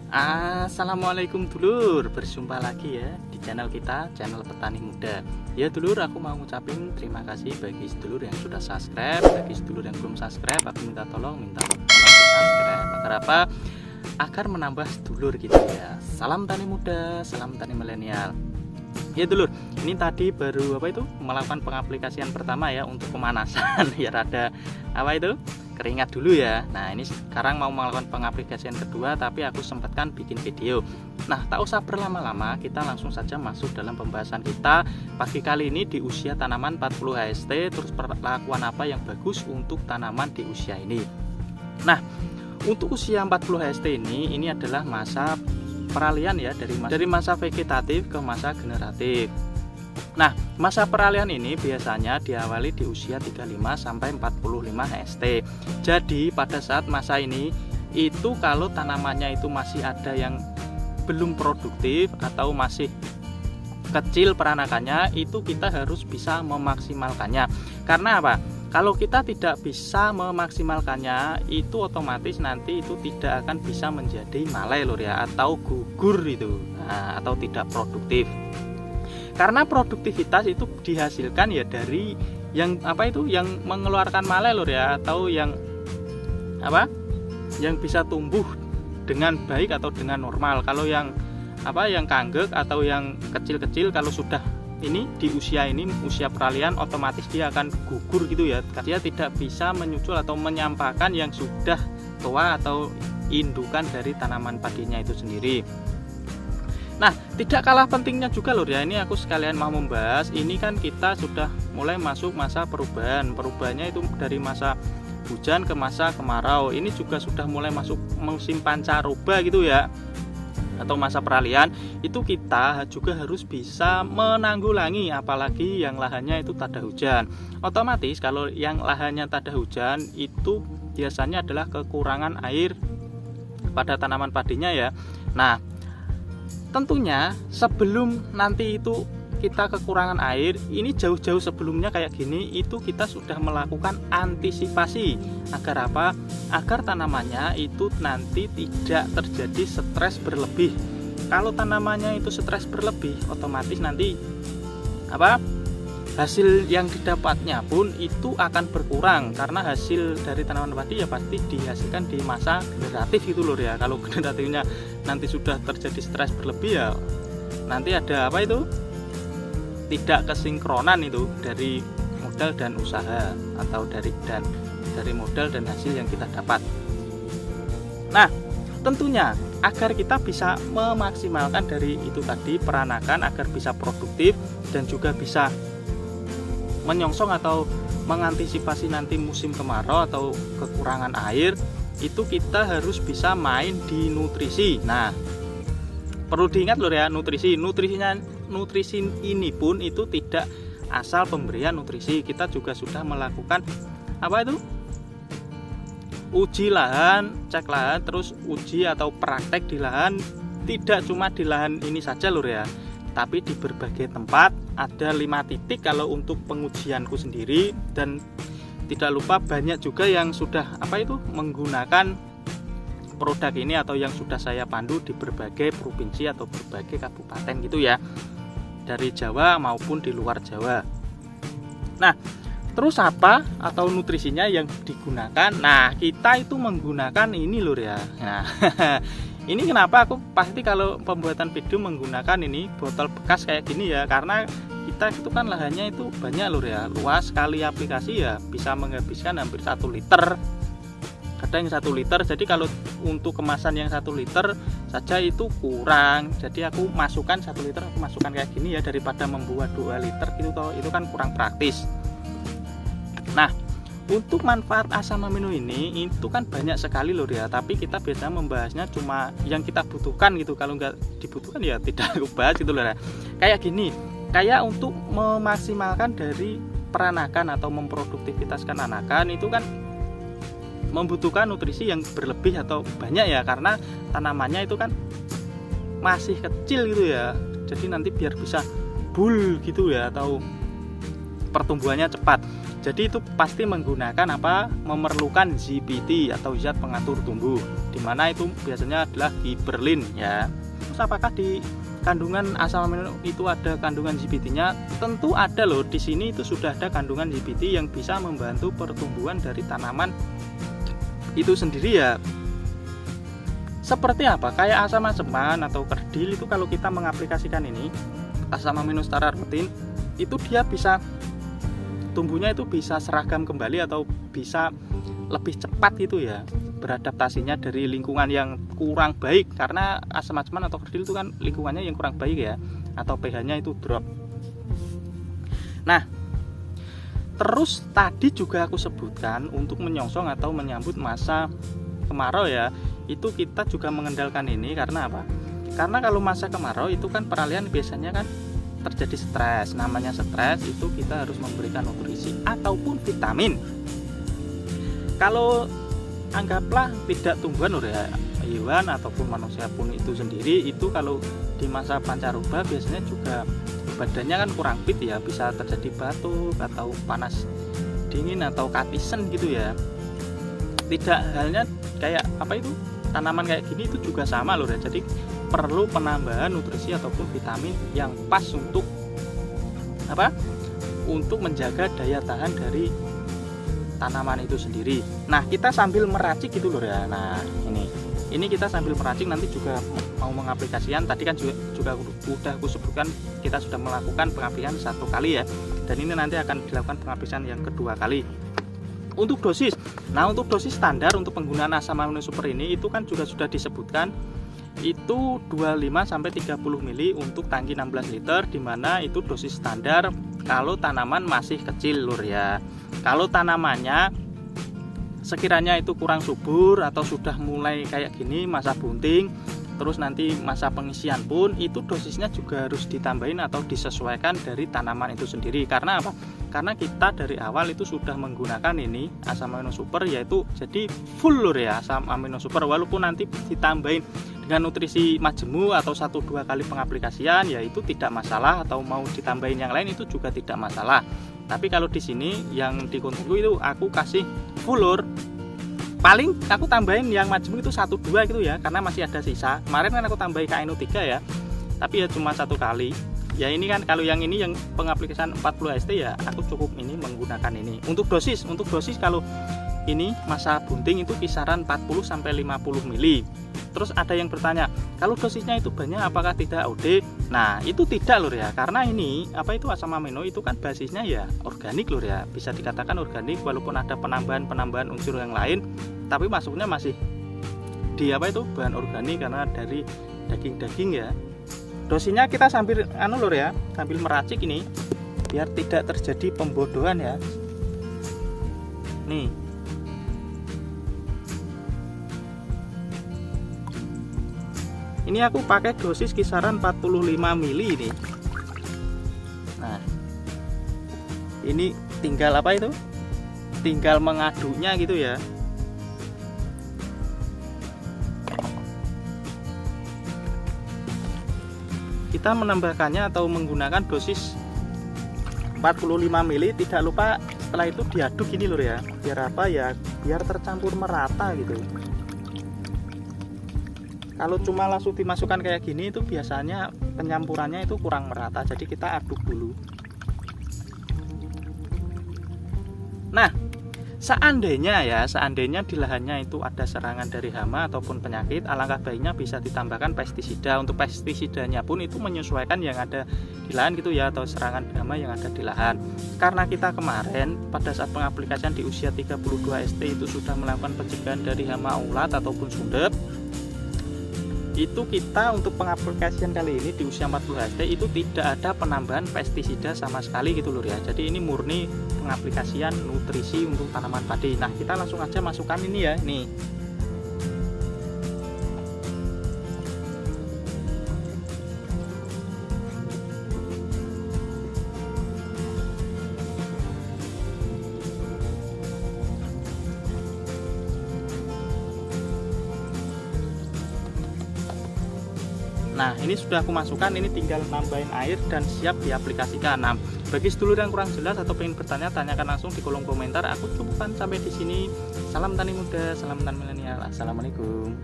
Assalamualaikum dulur, berjumpa lagi ya di channel kita, channel Petani Muda. Ya dulur, aku mau ngucapin terima kasih bagi sedulur yang sudah subscribe. Bagi sedulur yang belum subscribe, aku minta tolong di subscribe. Agar apa? Agar menambah sedulur gitu ya. Salam tani muda, salam tani milenial. Ya dulur, ini tadi baru melakukan pengaplikasian pertama ya untuk pemanasan. Ya rada keringat dulu ya. Nah ini sekarang mau melakukan pengaplikasian kedua, tapi aku sempatkan bikin video. Nah tak usah berlama-lama, kita langsung saja masuk dalam pembahasan kita pagi kali ini di usia tanaman 40 HST. Terus perlakuan apa yang bagus untuk tanaman di usia ini. Nah untuk usia 40 HST ini adalah masa peralihan ya, dari masa vegetatif ke masa generatif. Nah, masa peralihan ini biasanya diawali di usia 35 sampai 45 HST. Jadi, pada saat masa ini itu kalau tanamannya itu masih ada yang belum produktif atau masih kecil peranakannya, itu kita harus bisa memaksimalkannya. Karena apa? Kalau kita tidak bisa memaksimalkannya, itu otomatis nanti itu tidak akan bisa menjadi malai lur ya, atau gugur itu, atau tidak produktif. Karena produktivitas itu dihasilkan ya dari yang yang mengeluarkan malai lur ya, atau yang yang bisa tumbuh dengan baik atau dengan normal. Kalau yang yang kanggek atau yang kecil-kecil, kalau sudah ini di usia ini, usia peralihan, otomatis dia akan gugur gitu ya. Dia tidak bisa menyusul atau menyampaikan yang sudah tua atau indukan dari tanaman padinya itu sendiri. Nah, tidak kalah pentingnya juga lur ya, ini aku sekalian mau membahas, ini kan kita sudah mulai masuk masa perubahan. Perubahannya itu dari masa hujan ke masa kemarau. Ini juga sudah mulai masuk musim pancaroba gitu ya, atau masa peralihan. Itu kita juga harus bisa menanggulangi, apalagi yang lahannya itu tak ada hujan. Otomatis kalau yang lahannya tak ada hujan itu biasanya adalah kekurangan air pada tanaman padinya ya. Nah, tentunya sebelum nanti itu kita kekurangan air, ini jauh-jauh sebelumnya kayak gini, itu kita sudah melakukan antisipasi. Agar apa? Agar tanamannya itu nanti tidak terjadi stres berlebih. Kalau tanamannya itu stres berlebih, otomatis nanti hasil yang didapatnya pun itu akan berkurang. Karena hasil dari tanaman padi ya pasti dihasilkan di masa generatif itu lur ya. Kalau generatifnya nanti sudah terjadi stres berlebih ya, nanti ada tidak kesinkronan itu dari modal dan usaha, atau dari modal dan hasil yang kita dapat. Nah tentunya agar kita bisa memaksimalkan dari itu tadi peranakan, agar bisa produktif dan juga bisa menyongsong atau mengantisipasi nanti musim kemarau atau kekurangan air, itu kita harus bisa main di nutrisi. Nah perlu diingat lho ya, nutrisi ini pun itu tidak asal pemberian nutrisi. Kita juga sudah melakukan uji lahan, cek lahan, terus uji atau praktek di lahan. Tidak cuma di lahan ini saja lho ya, tapi di berbagai tempat. Ada 5 titik kalau untuk pengujianku sendiri, dan tidak lupa banyak juga yang sudah menggunakan produk ini atau yang sudah saya pandu di berbagai provinsi atau berbagai kabupaten gitu ya, dari Jawa maupun di luar Jawa. Nah terus apa atau nutrisinya yang digunakan? Nah kita itu menggunakan ini lur ya. Nah ini kenapa aku pasti kalau pembuatan video menggunakan ini botol bekas kayak gini ya, karena kita itu kan lahannya itu banyak lur ya, luas sekali aplikasi ya, bisa menghabiskan hampir 1 liter. Kadang 1 liter, jadi kalau untuk kemasan yang 1 liter saja itu kurang. Jadi aku masukkan 1 liter, aku masukkan kayak gini ya, daripada membuat 2 liter gitu toh, itu kan kurang praktis. Nah untuk manfaat asam amino ini itu kan banyak sekali lho ya, tapi kita biasanya membahasnya cuma yang kita butuhkan gitu. Kalau nggak dibutuhkan ya tidak aku bahas gitu loh ya. Kayak gini, kayak untuk memaksimalkan dari peranakan atau memproduktivitaskan anakan itu kan membutuhkan nutrisi yang berlebih atau banyak ya, karena tanamannya itu kan masih kecil gitu ya. Jadi nanti biar bisa bul gitu ya, atau pertumbuhannya cepat. Jadi itu pasti menggunakan memerlukan ZPT atau zat pengatur tumbuh, dimana itu biasanya adalah gibberellin ya. Terus apakah di kandungan asam amino itu ada kandungan ZPT-nya? Tentu ada loh. Di sini itu sudah ada kandungan ZPT yang bisa membantu pertumbuhan dari tanaman itu sendiri ya. Seperti apa? Kayak asam-asaman atau kerdil itu kalau kita mengaplikasikan ini asam amino setara rutin, itu dia bisa tumbuhnya itu bisa seragam kembali atau bisa lebih cepat gitu ya beradaptasinya dari lingkungan yang kurang baik, karena asam-asaman atau kerdil itu kan lingkungannya yang kurang baik ya, atau pH-nya itu drop. Nah, terus tadi juga aku sebutkan untuk menyongsong atau menyambut masa kemarau ya, itu kita juga mengendalikan ini karena apa? Karena kalau masa kemarau itu kan peralihan biasanya kan terjadi stres. Namanya stres itu kita harus memberikan nutrisi ataupun vitamin. Kalau anggaplah tidak tumbuhan ya, hewan ataupun manusia pun itu sendiri, itu kalau di masa pancaroba biasanya juga badannya kan kurang fit ya, bisa terjadi batuk atau panas dingin atau katisen gitu ya. Tidak halnya kayak tanaman kayak gini itu juga sama loh ya. Jadi perlu penambahan nutrisi ataupun vitamin yang pas untuk untuk menjaga daya tahan dari tanaman itu sendiri. Nah, kita sambil meracik gitu loh ya. Nah, ini kita sambil meracik, nanti juga mau mengaplikasikan. Tadi kan juga udah aku sebutkan kita sudah melakukan pengaplikasian 1 kali ya. Dan ini nanti akan dilakukan pengaplikasian yang kedua kali. Untuk dosis. Nah, untuk dosis standar untuk penggunaan asam amino super ini itu kan juga sudah disebutkan, itu 25 sampai 30 mili untuk tangki 16 liter, dimana itu dosis standar kalau tanaman masih kecil lur ya. Kalau tanamannya sekiranya itu kurang subur atau sudah mulai kayak gini masa bunting, terus nanti masa pengisian pun itu dosisnya juga harus ditambahin atau disesuaikan dari tanaman itu sendiri. Karena apa? Karena kita dari awal itu sudah menggunakan ini asam amino super, yaitu jadi full lur ya asam amino super, walaupun nanti ditambahin dengan nutrisi majemuk atau 1-2 kali pengaplikasian ya itu tidak masalah, atau mau ditambahin yang lain itu juga tidak masalah. Tapi kalau di sini yang di kontenku itu aku kasih full lur. Paling aku tambahin yang majemuk itu 1-2 gitu ya, karena masih ada sisa. Kemarin kan aku tambahin KNO3 ya, tapi ya cuma 1 kali. Ya ini kan kalau yang ini yang pengaplikasian 40 ST ya aku cukup ini menggunakan ini. Untuk dosis kalau ini masa bunting itu kisaran 40 sampai 50 mili. Terus ada yang bertanya, kalau dosisnya itu banyak apakah tidak OD? Nah, itu tidak lur ya, karena ini asam amino itu kan basisnya ya organik lur ya. Bisa dikatakan organik walaupun ada penambahan unsur yang lain, tapi masuknya masih di bahan organik karena dari daging-daging ya. Dosinya kita sambil lur ya, sambil meracik ini biar tidak terjadi pembodohan ya. Nih. Ini aku pakai dosis kisaran 45 mili ini. Nah, ini tinggal tinggal mengaduknya gitu ya. Kita menambahkannya atau menggunakan dosis 45 mili, tidak lupa setelah itu diaduk gini lur ya. Biar biar tercampur merata gitu. Kalau cuma langsung dimasukkan kayak gini itu biasanya penyampurannya itu kurang merata, jadi kita aduk dulu. Nah, seandainya di lahannya itu ada serangan dari hama ataupun penyakit, alangkah baiknya bisa ditambahkan pestisida. Untuk pestisidanya pun itu menyesuaikan yang ada di lahan gitu ya, atau serangan hama yang ada di lahan. Karena kita kemarin pada saat pengaplikasian di usia 32 ST itu sudah melakukan pencegahan dari hama ulat ataupun sundep, itu kita untuk pengaplikasian kali ini di usia 40 ST itu tidak ada penambahan pestisida sama sekali gitu lur ya. Jadi ini murni pengaplikasian nutrisi untuk tanaman padi. Nah, kita langsung aja masukkan ini ya, nih. Nah, ini sudah aku masukkan, ini tinggal nambahin air dan siap diaplikasikan. Nah, Bagi sedulur yang kurang jelas atau pengen bertanya, tanyakan langsung di kolom komentar. Aku cukupkan sampai di sini. Salam tani muda, salam tani milenial. Assalamualaikum.